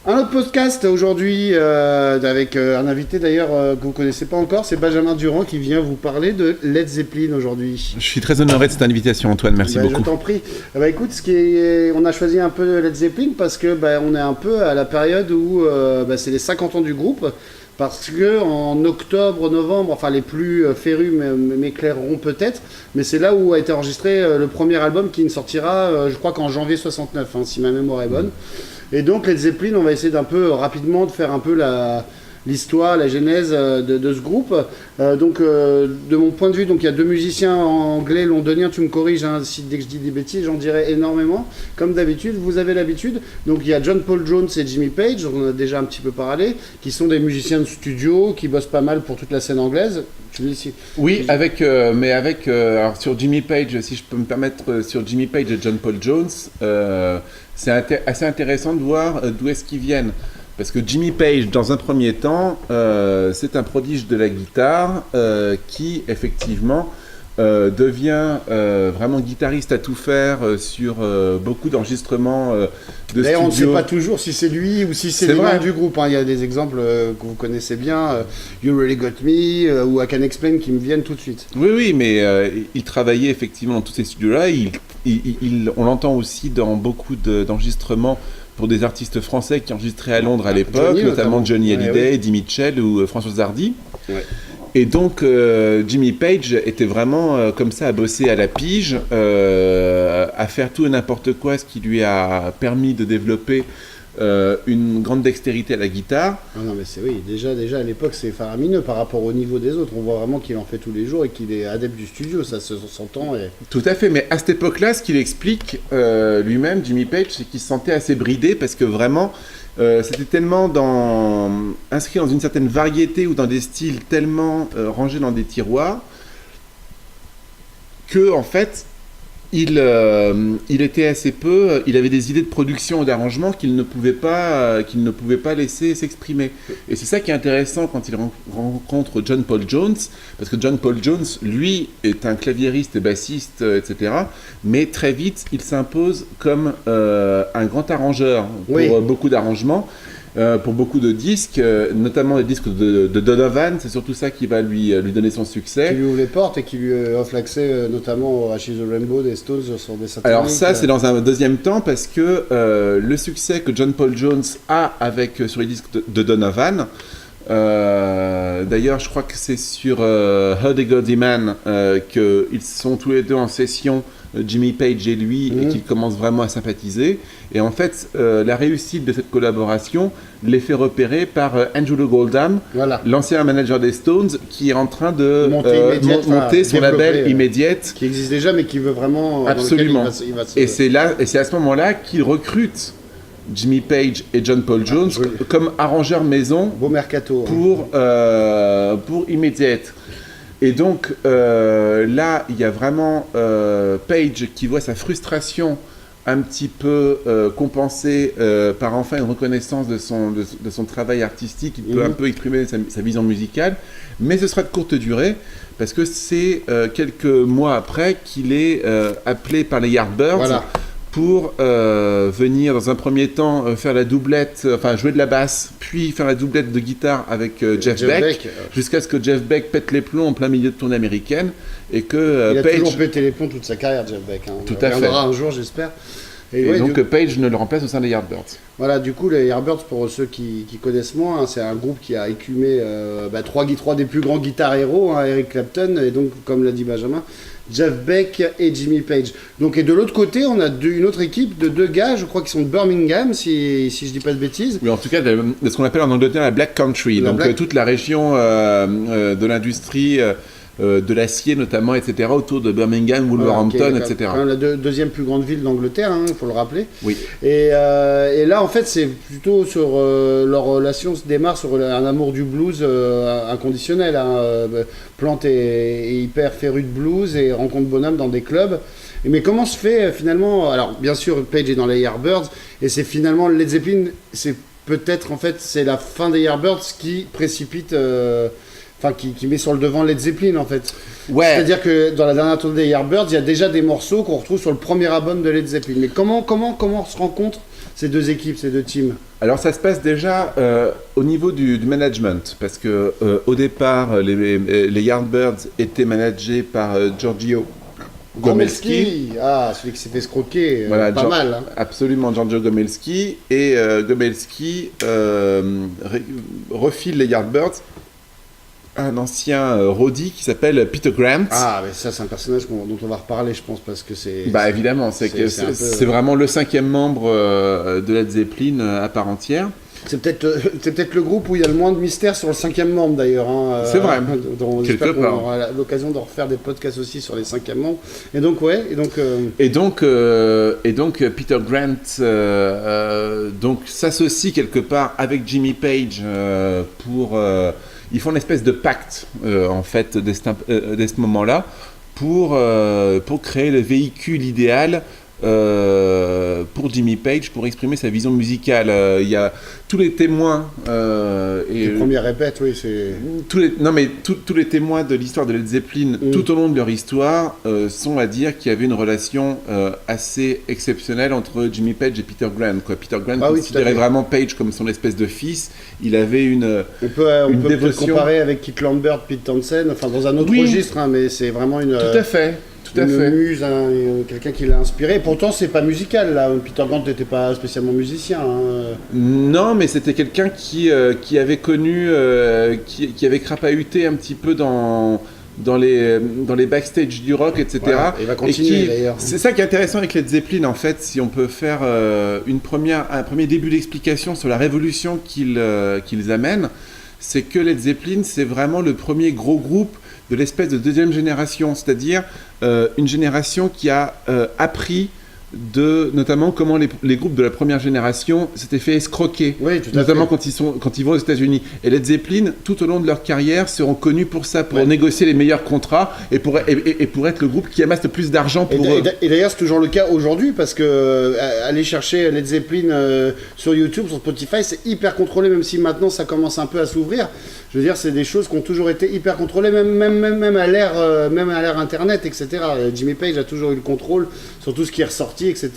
Un autre podcast aujourd'hui avec un invité d'ailleurs que vous connaissez pas encore, c'est Benjamin Durand qui vient vous parler de Led Zeppelin aujourd'hui. Je suis très honoré de cette invitation, Antoine. Merci beaucoup. Je t'en prie. Écoute, on a choisi un peu Led Zeppelin parce que on est un peu à la période où c'est les 50 ans du groupe. Parce que en octobre, novembre, enfin les plus férus m'éclaireront peut-être, mais c'est là où a été enregistré le premier album qui ne sortira, je crois qu'en janvier 69, hein, si ma mémoire est bonne. Et donc Led Zeppelin, on va essayer d'un peu rapidement de faire un peu l'histoire, la genèse de ce groupe. De mon point de vue, donc il y a deux musiciens anglais, londoniens, tu me corriges hein, dès que je dis des bêtises, j'en dirais énormément. Comme d'habitude, vous avez l'habitude. Donc il y a John Paul Jones et Jimmy Page, dont on a déjà un petit peu parlé, qui sont des musiciens de studio, qui bossent pas mal pour toute la scène anglaise. Tu me dis si... Oui, alors sur Jimmy Page, si je peux me permettre, sur Jimmy Page et John Paul Jones, c'est assez intéressant de voir d'où est-ce qu'ils viennent. Parce que Jimmy Page, dans un premier temps, c'est un prodige de la guitare qui, effectivement, devient vraiment guitariste à tout faire sur beaucoup d'enregistrements de D'ailleurs, studio. on ne sait pas toujours si c'est lui ou si c'est les membres du groupe. Hein. Il y a des exemples que vous connaissez bien, You Really Got Me ou I Can Explain qui me viennent tout de suite. Oui, mais il travaillait effectivement dans tous ces studios-là. On l'entend aussi dans beaucoup d'enregistrements pour des artistes français qui enregistraient à Londres à l'époque, notamment Johnny Hallyday, Eddie Mitchell ou Françoise Hardy. Ouais. Et donc Jimmy Page était vraiment comme ça à bosser à la pige, à faire tout et n'importe quoi, ce qui lui a permis de développer une grande dextérité à la guitare. Ah non mais déjà à l'époque c'est faramineux par rapport au niveau des autres. On voit vraiment qu'il en fait tous les jours et qu'il est adepte du studio, ça s'entend. Tout à fait, mais à cette époque-là, ce qu'il explique lui-même, Jimmy Page, c'est qu'il se sentait assez bridé parce que vraiment c'était tellement inscrit dans une certaine variété ou dans des styles tellement rangés dans des tiroirs que en fait il était assez peu, il avait des idées de production et d'arrangement qu'il ne pouvait pas laisser s'exprimer. Et c'est ça qui est intéressant quand il rencontre John Paul Jones, parce que John Paul Jones, lui, est un claviériste et bassiste, etc. Mais très vite, il s'impose comme un grand arrangeur pour beaucoup d'arrangements. Pour beaucoup de disques, notamment les disques de Donovan, c'est surtout ça qui va lui donner son succès. Qui lui ouvre les portes et qui lui offre l'accès notamment à She's the Rainbow des Stones sur des satellite. Alors ça, c'est dans un deuxième temps parce que le succès que John Paul Jones a sur les disques de Donovan, d'ailleurs je crois que c'est sur Hurdy-Gurdy Man qu'ils sont tous les deux en session, Jimmy Page et lui, et qu'ils commencent vraiment à sympathiser. Et en fait, la réussite de cette collaboration les fait repérer par Angelo Goldham, l'ancien manager des Stones, qui est en train de monter son label Immediate. Qui existe déjà, mais qui veut vraiment... Absolument. Et c'est à ce moment-là qu'il recrute Jimmy Page et John Paul Jones comme arrangeurs maison beau mercato, pour Immediate. Et donc là, il y a vraiment Page qui voit sa frustration un petit peu compensée par enfin une reconnaissance de son travail artistique. Il peut un peu exprimer sa vision musicale, mais ce sera de courte durée parce que c'est quelques mois après qu'il est appelé par les Yardbirds pour venir dans un premier temps faire la doublette, jouer de la basse, puis faire la doublette de guitare avec Jeff Beck, jusqu'à ce que Jeff Beck pète les plombs en plein milieu de tournée américaine et que il a Page... toujours pété les plombs toute sa carrière, Jeff Beck. Hein. Tout à fait. Un jour, j'espère. Et donc Page ne le remplace au sein des Yardbirds. Voilà, du coup, les Yardbirds, pour ceux qui connaissent moins, hein, c'est un groupe qui a écumé trois des plus grands guitares héros, hein, Eric Clapton, et donc, comme l'a dit Benjamin, Jeff Beck et Jimmy Page. Donc, et de l'autre côté, on a une autre équipe de deux gars, je crois qu'ils sont de Birmingham, si je dis pas de bêtises. Oui, en tout cas, de ce qu'on appelle en Angleterre la Black Country, toute la région de l'industrie... de l'acier notamment, etc., autour de Birmingham, Wolverhampton, etc. La deuxième plus grande ville d'Angleterre, il faut le rappeler. Oui. Et là, en fait, c'est plutôt sur leur relation se démarre sur un amour du blues inconditionnel. Plante est hyper féru de blues et rencontre bonhomme dans des clubs. Mais comment se fait finalement... Alors, bien sûr, Page est dans les Yardbirds, et c'est finalement Led Zeppelin, c'est peut-être, en fait, c'est la fin des Yardbirds qui précipite... enfin qui met sur le devant Led Zeppelin en fait. Ouais. C'est-à-dire que dans la dernière tournée des Yardbirds, il y a déjà des morceaux qu'on retrouve sur le premier album de Led Zeppelin. Mais comment se rencontrent ces deux équipes, ces deux teams? Alors ça se passe déjà au niveau du management, parce que au départ, les Yardbirds étaient managés par Giorgio Gomelski. Ah, celui qui s'est fait escroquer, Voilà, pas mal. Hein. Absolument, Giorgio Gomelski. Et Gomelski refile les Yardbirds à un ancien roadie qui s'appelle Peter Grant. Ah, mais ça, c'est un personnage dont on va reparler, je pense, parce que c'est... Bah évidemment, c'est vraiment le 5e membre de Led Zeppelin à part entière. C'est peut-être le groupe où il y a le moins de mystère sur le 5e membre d'ailleurs. Hein, c'est vrai. J'espère qu'on aura l'occasion de refaire des podcasts aussi sur les 5e membres. Et donc Peter Grant donc s'associe quelque part avec Jimmy Page pour ils font une espèce de pacte en fait dès ce moment-là pour créer le véhicule idéal pour Jimmy Page pour exprimer sa vision musicale. Il y a tous les témoins les premières répètes, oui, c'est tous les témoins de l'histoire de Led Zeppelin tout au long de leur histoire sont à dire qu'il y avait une relation assez exceptionnelle entre Jimmy Page et Peter Grant, quoi. Peter Grant considérait vraiment Page comme son espèce de fils. Il avait une on peut peut-être comparer avec Keith Lambert, Pete Townshend, enfin dans un autre registre, hein, mais c'est vraiment une tout à fait muse, hein, quelqu'un qui l'a inspiré. Pourtant, c'est pas musical, là. Peter Grant n'était pas spécialement musicien. Hein. Non, mais c'était quelqu'un qui avait connu, qui avait crapahuté un petit peu dans les backstage du rock, etc. Voilà, il va continuer, d'ailleurs. C'est ça qui est intéressant avec Led Zeppelin, en fait, si on peut faire un premier début d'explication sur la révolution qu'ils amènent, c'est que Led Zeppelin, c'est vraiment le premier gros groupe de l'espèce de deuxième génération, c'est-à-dire une génération qui a appris notamment comment les groupes de la première génération s'étaient fait escroquer, oui, notamment quand ils vont aux États-Unis. Et Led Zeppelin, tout au long de leur carrière, seront connus pour ça, pour négocier les meilleurs contrats et pour être le groupe qui amasse le plus d'argent pour eux. Et d'ailleurs, c'est toujours le cas aujourd'hui, parce que aller chercher Led Zeppelin sur YouTube, sur Spotify, c'est hyper contrôlé, même si maintenant ça commence un peu à s'ouvrir. Je veux dire, c'est des choses qui ont toujours été hyper contrôlées, même à l'ère Internet, etc. Jimmy Page a toujours eu le contrôle sur tout ce qui est ressorti, etc.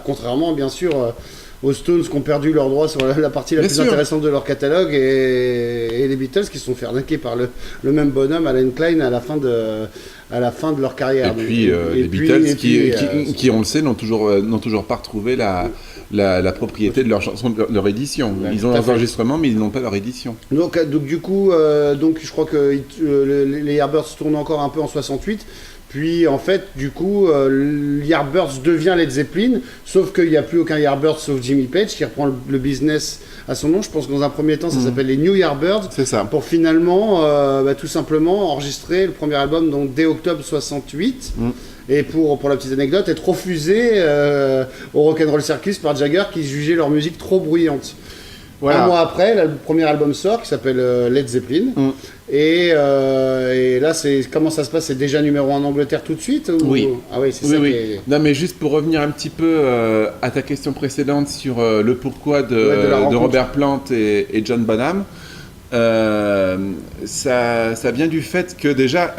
Contrairement, bien sûr, aux Stones qui ont perdu leurs droits sur la partie la plus intéressante de leur catalogue, et les Beatles qui se sont fait arnaquer par le même bonhomme, Alan Klein, à la fin de leur carrière. Et puis les Beatles qui, on le sait, n'ont toujours pas retrouvé la propriété de leur chanson, de leur édition. Ouais, ils ont leurs enregistrements, mais ils n'ont pas leur édition. Donc du coup, je crois que les Yardbirds tournent encore un peu en 68. Puis en fait, du coup, Yardbirds devient Led Zeppelin, sauf qu'il n'y a plus aucun Yardbirds sauf Jimmy Page qui reprend le business à son nom. Je pense que dans un premier temps, ça s'appelle les New Yardbirds. C'est ça. Pour finalement, tout simplement, enregistrer le premier album donc dès octobre 68. Et pour la petite anecdote, être refusé au Rock'n'Roll Circus par Jagger qui jugeait leur musique trop bruyante. Voilà. Un mois après, le premier album sort qui s'appelle Led Zeppelin. Et là, comment ça se passe? C'est déjà numéro 1 en Angleterre tout de suite ou... Oui. Ah oui, c'est ça. Oui. Non, mais juste pour revenir un petit peu à ta question précédente sur le pourquoi de Robert Plant et John Bonham, ça vient du fait que déjà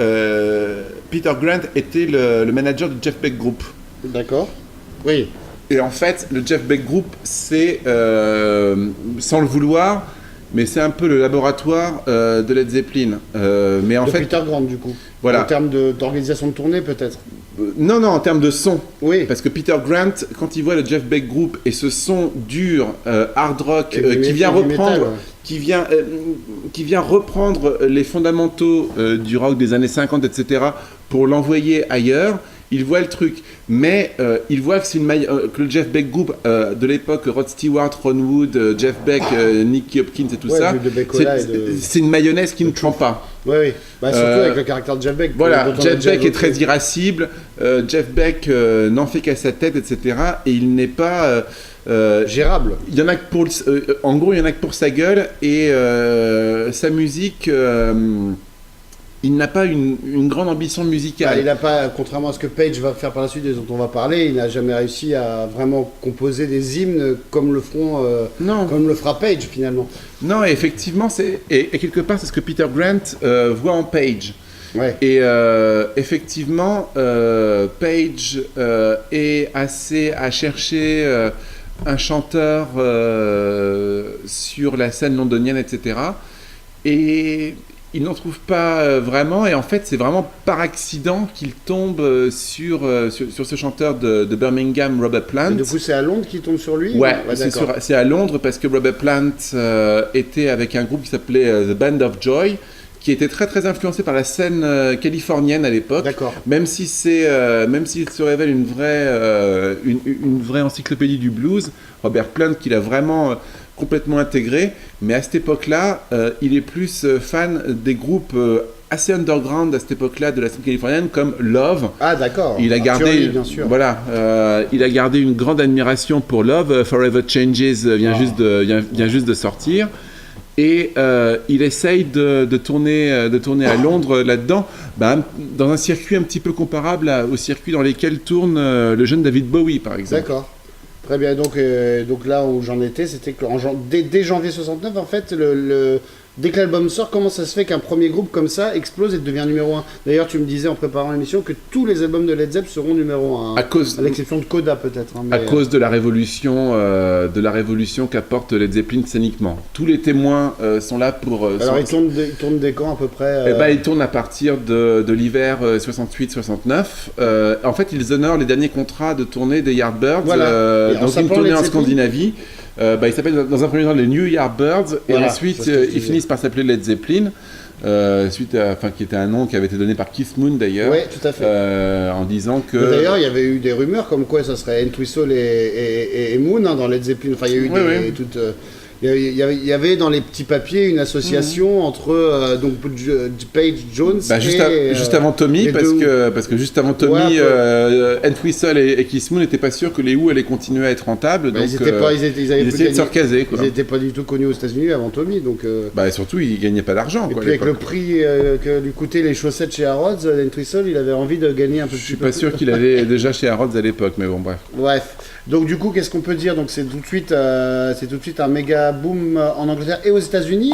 Peter Grant était le manager du Jeff Beck Group. D'accord. Oui. Et en fait, le Jeff Beck Group, c'est, sans le vouloir, mais c'est un peu le laboratoire de Led Zeppelin. Mais en fait, Peter Grant, du coup. Voilà. En termes d'organisation de tournée, peut-être. Non, en termes de son. Oui. Parce que Peter Grant, quand il voit le Jeff Beck Group et ce son dur, hard rock, qui vient reprendre les fondamentaux du rock des années 50, etc., pour l'envoyer ailleurs, il voit le truc. Mais il voit que, que le Jeff Beck Group de l'époque, Rod Stewart, Ron Wood, Jeff Beck, Nicky Hopkins et tout ça, c'est une mayonnaise qui ne prend pas. Oui. Surtout avec le caractère de Jeff Beck. Voilà, Jeff Beck est très irascible, Jeff Beck n'en fait qu'à sa tête, etc. Et il n'est pas... gérable. Il y en a que pour, en gros, il y en a que pour sa gueule et sa musique il n'a pas une grande ambition musicale. Il n'a pas, contrairement à ce que Page va faire par la suite et dont on va parler, il n'a jamais réussi à vraiment composer des hymnes comme le fera Page finalement. Non, et effectivement, et quelque part, c'est ce que Peter Grant voit en Page. Ouais. Et effectivement, Page est assez à chercher un chanteur sur la scène londonienne, etc. Et il n'en trouve pas vraiment. Et en fait, c'est vraiment par accident qu'il tombe sur ce chanteur de Birmingham, Robert Plant. Et du coup, c'est à Londres qu'il tombe sur lui? Ouais, c'est à Londres parce que Robert Plant était avec un groupe qui s'appelait The Band of Joy, qui était très très influencé par la scène californienne à l'époque. D'accord. Même s'il se révèle une vraie encyclopédie du blues, Robert Plant qu'il a vraiment complètement intégré, mais à cette époque-là, il est plus fan des groupes assez underground à cette époque-là de la scène californienne comme Love. Ah d'accord. Il a gardé, bien sûr. Voilà, il a gardé une grande admiration pour Love. Forever Changes vient juste de sortir. Et il essaye de tourner à Londres là-dedans, dans un circuit un petit peu comparable au circuit dans lequel tourne le jeune David Bowie, par exemple. D'accord. Très bien. Donc là où j'en étais, c'était que dès janvier 69, en fait, dès que l'album sort, comment ça se fait qu'un premier groupe comme ça explose et devient numéro 1? D'ailleurs, tu me disais en préparant l'émission que tous les albums de Led Zepp seront numéro 1, à l'exception de Coda peut-être. À cause de la révolution qu'apporte Led Zeppelin scéniquement. Tous les témoins sont là pour... Alors ils tournent des camps à peu près Ils tournent à partir de l'hiver 68-69. En fait, ils honorent les derniers contrats de tournée des Yardbirds dans une tournée en Scandinavie. Ils s'appellent dans un premier temps les New Yardbirds et ensuite ils finissent par s'appeler Led Zeppelin, qui était un nom qui avait été donné par Keith Moon d'ailleurs. Oui, tout à fait. En disant que. D'ailleurs, il y avait eu des rumeurs comme quoi ça serait Entwistle et Moon dans Led Zeppelin. Enfin, il y a eu il y avait dans les petits papiers une association entre Page Jones juste avant Tommy parce que juste avant Tommy Entwistle et Keith Moon n'étaient pas sûrs que les Who allaient continuer à être rentables, donc ils essayaient de se recaser, quoi. Ils n'étaient pas du tout connus aux États-Unis avant Tommy, donc surtout ils gagnaient pas d'argent, et quoi, puis avec le prix que lui coûtaient les chaussettes chez Harrods, Entwistle il avait envie de gagner un peu plus. Je suis pas sûr qu'il avait déjà chez Harrods à l'époque, mais bon, bref. Donc du coup, qu'est-ce qu'on peut dire? Donc c'est tout de suite un méga boom en Angleterre et aux États-Unis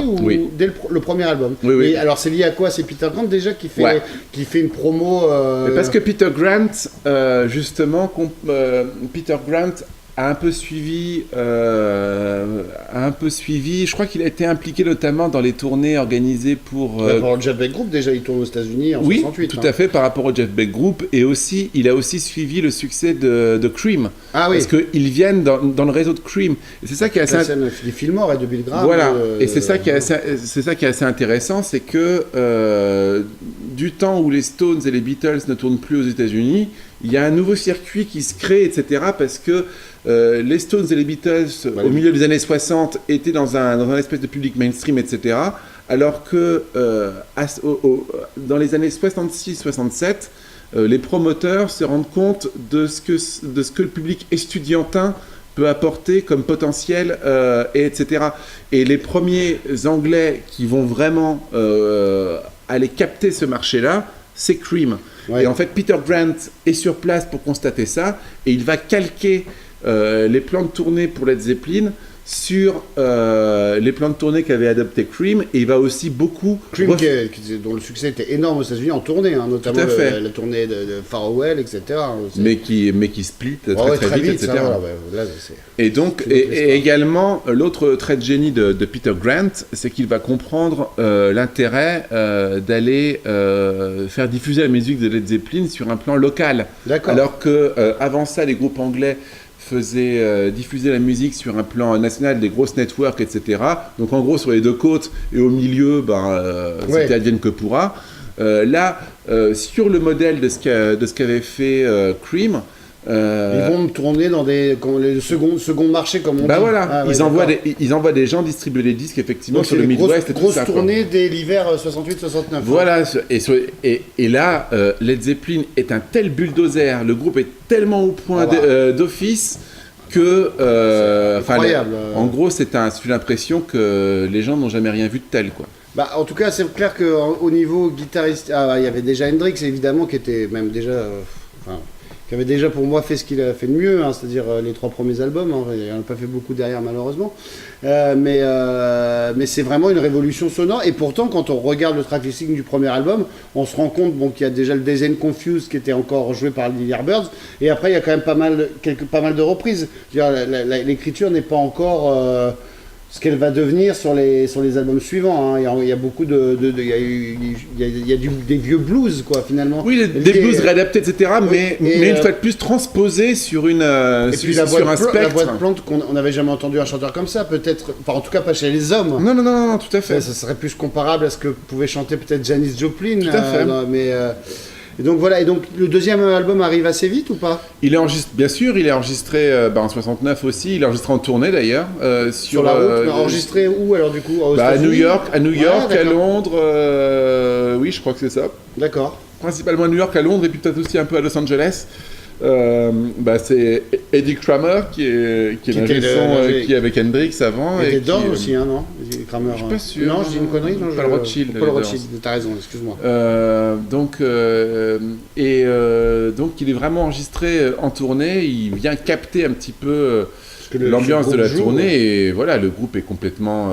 dès le premier album. Oui. Et alors c'est lié à quoi? C'est Peter Grant déjà qui fait une promo. Parce que Peter Grant, justement, Peter Grant a un peu suivi. Je crois qu'il a été impliqué notamment dans les tournées organisées pour. Le Jeff Beck Group, déjà, il tourne aux États-Unis en 68. Oui, tout à fait, par rapport au Jeff Beck Group. Et aussi, il a aussi suivi le succès de Cream. Ah oui. Parce qu'ils viennent dans le réseau de Cream. Et c'est ça qui est assez. La scène de Fillmore et de Bill Graham. Voilà. Et c'est ça qui est assez intéressant, c'est que du temps où les Stones et les Beatles ne tournent plus aux États-Unis, il y a un nouveau circuit qui se crée, etc. Parce que les Stones et les Beatles, au milieu des années 60, étaient dans un espèce de public mainstream, etc. Alors que dans les années 66-67, les promoteurs se rendent compte de ce que le public estudiantin peut apporter comme potentiel, etc. Et les premiers Anglais qui vont vraiment aller capter ce marché-là, c'est Cream. Ouais. Et en fait, Peter Grant est sur place pour constater ça, et il va calquer les plans de tournée pour Led Zeppelin sur les plans de tournée qu'avait adopté Cream, et il va aussi beaucoup... Cream dont le succès était énorme aux États-Unis en tournée, notamment la tournée de Farewell, etc. Mais qui split très vite, etc. Et donc, et également, l'autre trait de génie de Peter Grant, c'est qu'il va comprendre l'intérêt d'aller faire diffuser la musique de Led Zeppelin sur un plan local. D'accord. Alors qu'avant ça, les groupes anglais faisait diffuser la musique sur un plan national, des grosses networks, etc. Donc en gros sur les deux côtes et au milieu, c'était advienne que pourra. Là, sur le modèle de ce qu'avait fait Cream, ils vont tourner dans le second marché, comme on dit. Voilà, ils envoient des gens distribuer les disques, effectivement. Donc, sur le Midwest et tout ça. Grosse tournée dès l'hiver 68-69. Voilà, et là, Led Zeppelin est un tel bulldozer, le groupe est tellement au point d'office que... incroyable. En gros, c'est l'impression que les gens n'ont jamais rien vu de tel, quoi. Bah, en tout cas, c'est clair qu'au niveau guitariste, il y avait déjà Hendrix, évidemment, qui était même déjà, enfin, qui avait déjà pour moi fait ce qu'il a fait de mieux, hein, c'est-à-dire les 3 premiers albums. Hein, il n'en a pas fait beaucoup derrière, malheureusement. Mais c'est vraiment une révolution sonore. Et pourtant, quand on regarde le track listing du premier album, on se rend compte qu'il y a déjà le Dazed and Confused qui était encore joué par les Yardbirds. Et après, il y a quand même pas mal de reprises. Je veux dire, l'écriture n'est pas encore ce qu'elle va devenir sur les albums suivants. Hein. Il y a beaucoup il y a des vieux blues, quoi, finalement. Oui, des blues réadaptés, etc. Mais une fois de plus transposés sur un spectre. La voix de Plante, qu'on n'avait jamais entendu un chanteur comme ça, peut-être. Enfin, en tout cas, pas chez les hommes. Non, tout à fait. Ça serait plus comparable à ce que pouvait chanter peut-être Janis Joplin. Tout à fait. Et donc voilà, et donc le deuxième album arrive assez vite ou pas? Bien sûr, il est enregistré en 69 aussi, il est enregistré en tournée d'ailleurs. Sur la route, enregistré où alors du coup? À New York, à Londres, oui je crois que c'est ça. D'accord. Principalement à New York, à Londres et puis peut-être aussi un peu à Los Angeles. C'est Eddie Kramer qui est qui est avec Hendrix avant. Il était Doors aussi, hein, non? Kramer. Je suis pas sûr. Non, je dis une connerie. Non, Paul Rothschild. Paul Rothschild, t'as raison, excuse-moi. Donc il est vraiment enregistré en tournée. Il vient capter un petit peu l'ambiance de la tournée et voilà, le groupe est complètement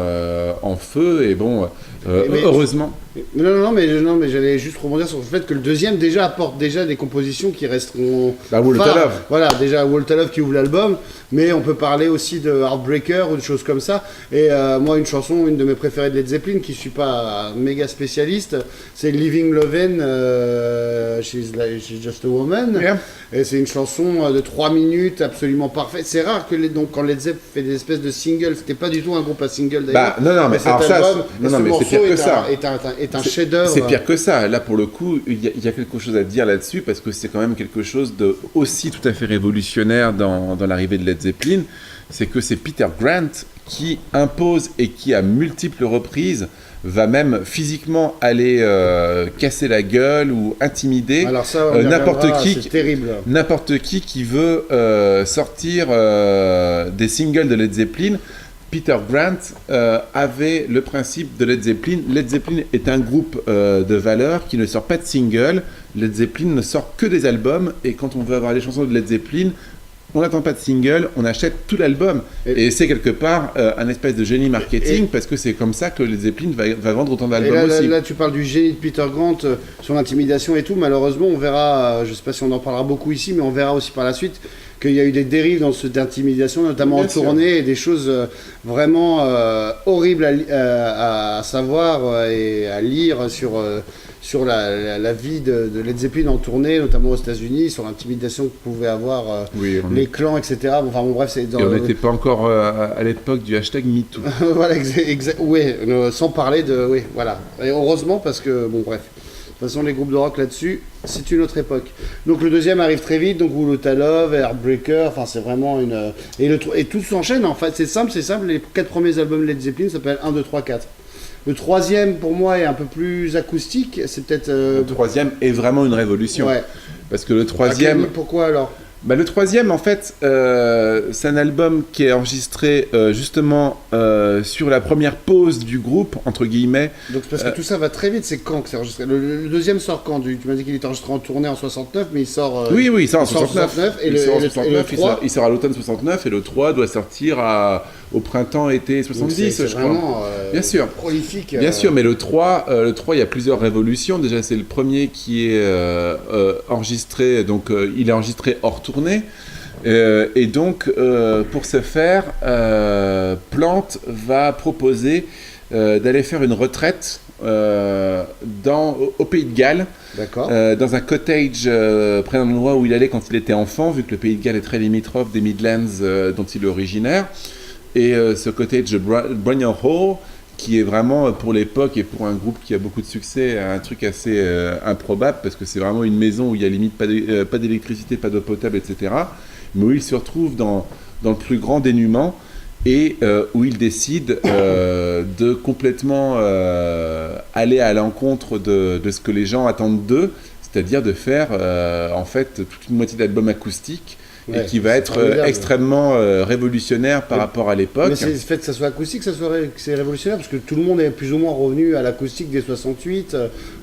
en feu et bon, heureusement. Non, mais j'allais juste rebondir sur le fait que le deuxième déjà apporte déjà des compositions qui resteront. Wall of Love. Voilà, déjà Wall of Love qui ouvre l'album, mais on peut parler aussi de Heartbreaker ou de choses comme ça. Et moi, une de mes préférées de Led Zeppelin, qui je suis pas méga spécialiste, c'est Living Loven, She's Just a Woman. Yeah. Et c'est une chanson de 3 minutes absolument parfaite. C'est rare que quand Led Zepp fait des espèces de singles, c'était pas du tout un groupe à single d'ailleurs. Non, mais alors c'est pire que ça. Est un chef-d'œuvre. C'est pire que ça. Là, pour le coup, il y a quelque chose à dire là-dessus parce que c'est quand même quelque chose de aussi tout à fait révolutionnaire dans l'arrivée de Led Zeppelin. C'est que c'est Peter Grant qui impose et qui, à multiples reprises, va même physiquement aller casser la gueule ou intimider n'importe qui veut sortir des singles de Led Zeppelin. Peter Grant avait le principe de Led Zeppelin. Led Zeppelin est un groupe de valeurs qui ne sort pas de single. Led Zeppelin ne sort que des albums. Et quand on veut avoir les chansons de Led Zeppelin, on n'attend pas de single, on achète tout l'album. Et c'est quelque part un espèce de génie marketing parce que c'est comme ça que Led Zeppelin va vendre autant d'albums aussi. Là, tu parles du génie de Peter Grant sur l'intimidation et tout. Malheureusement, on verra, je ne sais pas si on en parlera beaucoup ici, mais on verra aussi par la suite qu'il y a eu des dérives dans d'intimidation, notamment en tournée, et des choses vraiment horribles à savoir et à lire sur la vie de Led Zeppelin en tournée, notamment aux États-Unis, sur l'intimidation que pouvaient avoir les clans, etc. Enfin bon, bref, et on n'était pas encore à l'époque du hashtag MeToo. Voilà, sans parler de... Oui, voilà. Et heureusement, parce que, bon, bref. De toute façon, les groupes de rock là-dessus, c'est une autre époque. Donc le deuxième arrive très vite, donc Wall of Love, Heartbreaker, enfin c'est vraiment une... Et tout s'enchaîne, en fait, c'est simple, les 4 premiers albums de Led Zeppelin s'appellent 1, 2, 3, 4. Le troisième, pour moi, est un peu plus acoustique, c'est peut-être... Le troisième est vraiment une révolution. Ouais. Parce que le troisième... Pourquoi alors ? Le troisième, en fait, c'est un album qui est enregistré justement sur la première pause du groupe, entre guillemets. Donc parce que tout ça va très vite, c'est quand que c'est enregistré ? Le deuxième sort quand ? Tu m'as dit qu'il était enregistré en tournée en 69, mais il sort... Oui, il sort en 69. Il sort à l'automne 69, et le 3 doit sortir au printemps-été 70, je crois. Vraiment bien sûr. Prolifique. Bien sûr, mais le 3, il y a plusieurs révolutions. Déjà, c'est le premier qui est enregistré, donc il est enregistré hors tournée. Et donc, pour ce faire, Plant va proposer d'aller faire une retraite au Pays de Galles, dans un cottage près d'un endroit où il allait quand il était enfant, vu que le Pays de Galles est très limitrophe des Midlands dont il est originaire. Et ce cottage Brunion Hall, qui est vraiment, pour l'époque et pour un groupe qui a beaucoup de succès, un truc assez improbable, parce que c'est vraiment une maison où il n'y a limite pas d'électricité, pas d'eau potable, etc., mais où il se retrouve dans le plus grand dénuement, et où il décide de complètement aller à l'encontre de ce que les gens attendent d'eux, c'est-à-dire de faire en fait toute une moitié d'albums acoustiques, et Ouais, qui va c'est être formidable. extrêmement révolutionnaire par rapport à l'époque. Mais c'est le fait que ça soit acoustique, que c'est révolutionnaire, parce que tout le monde est plus ou moins revenu à l'acoustique des 68.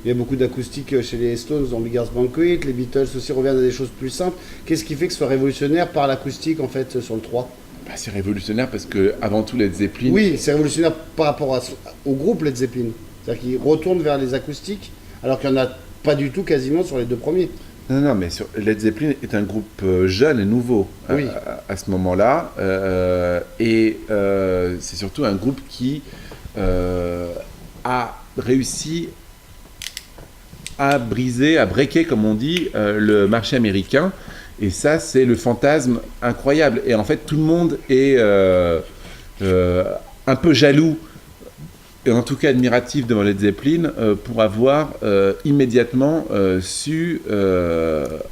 Il y a beaucoup d'acoustique chez les Stones dans Beggar's Banquet. Les Beatles aussi reviennent à des choses plus simples. Qu'est-ce qui fait que ce soit révolutionnaire par l'acoustique, en fait, sur le 3? Bah, c'est révolutionnaire parce que avant tout Led Zeppelin. Oui, c'est révolutionnaire par rapport au groupe Led Zeppelin. C'est-à-dire qu'ils retournent vers les acoustiques, alors qu'il n'y en a pas du tout quasiment sur les deux premiers. Non, mais Led Zeppelin est un groupe jeune et nouveau Oui. à ce moment-là. C'est surtout un groupe qui a réussi à briser, à breaker, comme on dit, le marché américain. Et ça, c'est le fantasme incroyable. Et en fait, tout le monde est un peu jaloux, et en tout cas admiratif devant Led Zeppelin, pour avoir immédiatement su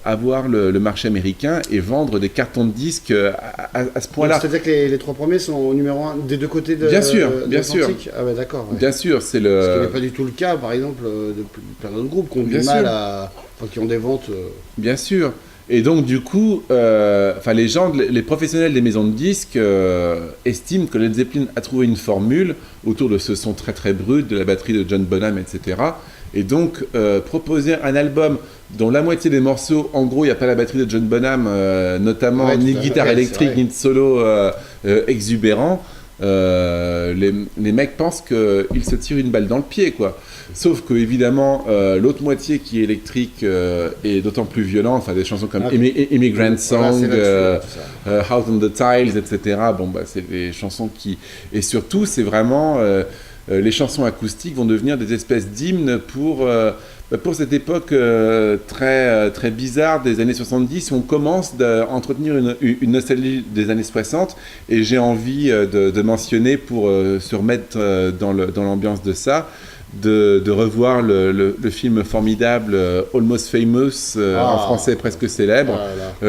avoir le marché américain et vendre des cartons de disques à ce point-là. C'est-à-dire que les trois premiers sont au numéro 1 des deux côtés de Bien sûr, de bien sûr. l'Atlantique. Ah ouais, d'accord. Ouais. Bien sûr, c'est Ce qui le... n'est pas du tout le cas, par exemple, de plein d'autres groupes qui ont Bien du sûr. mal à... Enfin, qui ont des ventes... Bien sûr. Et donc, du coup, les gens, les professionnels des maisons de disques estiment que Led Zeppelin a trouvé une formule autour de ce son très très brut, de la batterie de John Bonham, etc. Et donc, proposer un album dont la moitié des morceaux, en gros, il n'y a pas la batterie de John Bonham, notamment Ouais, ni tout de à guitare fait, électrique, c'est ni de solo exubérant. Les mecs pensent qu'ils se tirent une balle dans le pied, quoi. Sauf que, évidemment, l'autre moitié qui est électrique est d'autant plus violente. Enfin, des chansons comme Immigrant Song, House on the Tiles, etc. Bon, bah, c'est des chansons qui... Et surtout, c'est vraiment... les chansons acoustiques vont devenir des espèces d'hymnes pour cette époque très bizarre des années 70, où on commence à entretenir une nostalgie des années 60, et j'ai envie de mentionner, pour se remettre dans l'ambiance de ça, de revoir le film formidable Almost Famous, en français presque célèbre,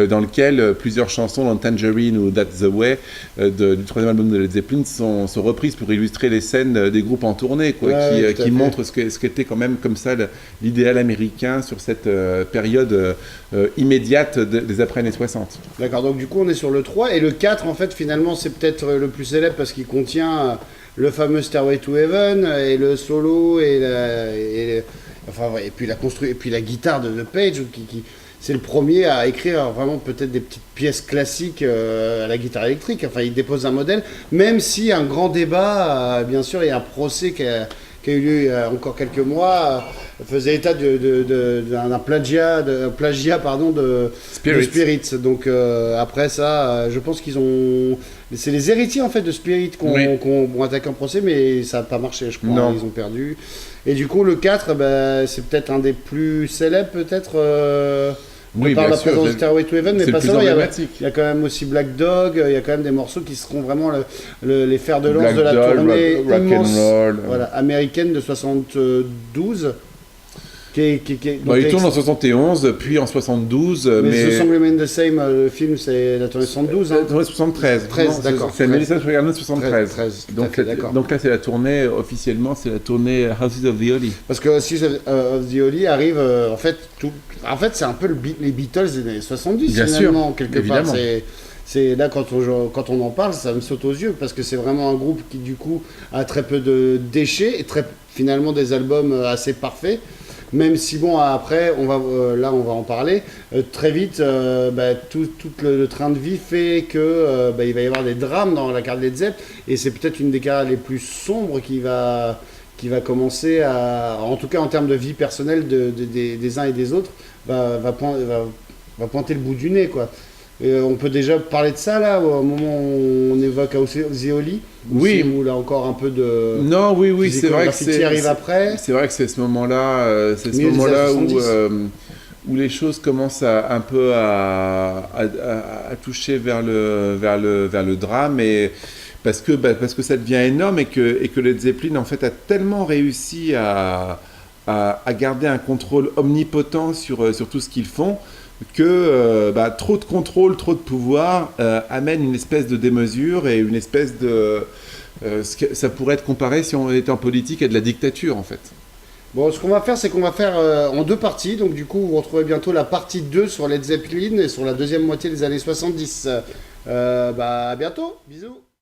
dans lequel plusieurs chansons, dans Tangerine ou That's the Way, du troisième album de Led Zeppelin, sont reprises pour illustrer les scènes des groupes en tournée, quoi, qui montrent ce qu'était quand même comme ça l'idéal américain sur cette période immédiate des après-années 60. D'accord, donc du coup on est sur le 3, et le 4 en fait finalement c'est peut-être le plus célèbre parce qu'il contient le fameux Stairway to Heaven et le solo et puis et puis la guitare de Page c'est le premier à écrire vraiment peut-être des petites pièces classiques à la guitare électrique. Enfin, il dépose un modèle, même si un grand débat, bien sûr, il y a un procès qui a eu lieu il y a encore quelques mois, faisait état d'un plagiat de Spirit. Donc après ça, je pense qu'ils ont... C'est les héritiers en fait de Spirit qui ont attaqué un procès, mais ça n'a pas marché, je crois. Non. Ils ont perdu. Et du coup, le 4, c'est peut-être un des plus célèbres, peut-être... Oui, par bien la sûr, présence de Stairway to Heaven, mais c'est pas le plus seulement. emblématique. Il y a quand même aussi Black Dog, il y a quand même des morceaux qui seront vraiment les fers de lance Black de la Dog, tournée rock and immense, roll. voilà, américaine de 72. Il tourne en 71, puis en 72, mais The Song Remain the Same, le film, c'est la tournée 72. Hein. La tournée 73. 13, d'accord. C'est Melissa Regarder 73. 13, donc là, c'est la tournée, officiellement, c'est la tournée Houses of the Holy. Parce que Houses of the Holy arrive, en fait, c'est un peu les Beatles des années 70, Bien finalement, sûr, quelque évidemment. part. C'est là, quand on en parle, ça me saute aux yeux, parce que c'est vraiment un groupe qui, du coup, a très peu de déchets, et finalement des albums assez parfaits. Même si, bon, après, on va en parler, très vite, tout le train de vie fait que il va y avoir des drames dans la carrière de Led Zeppelin, et c'est peut-être une des carrières les plus sombres qui va commencer en tout cas en termes de vie personnelle des uns et des autres, va pointer le bout du nez, quoi. On peut déjà parler de ça, là, au moment où on évoque House of the Holy, Oui. Où là encore un peu de... Non, oui, c'est vrai que c'est arrive après. C'est vrai que c'est ce moment-là, où les choses commencent un peu à toucher vers le drame, et parce que ça devient énorme, et que Led Zeppelin en fait a tellement réussi à garder un contrôle omnipotent sur tout ce qu'ils font, que trop de contrôle, trop de pouvoir amène une espèce de démesure et une espèce de... ça pourrait être comparé, si on était en politique, à de la dictature, en fait. Bon, ce qu'on va faire, c'est qu'on va faire en deux parties. Donc, du coup, vous retrouvez bientôt la partie 2 sur Led Zeppelin et sur la deuxième moitié des années 70. À bientôt. Bisous.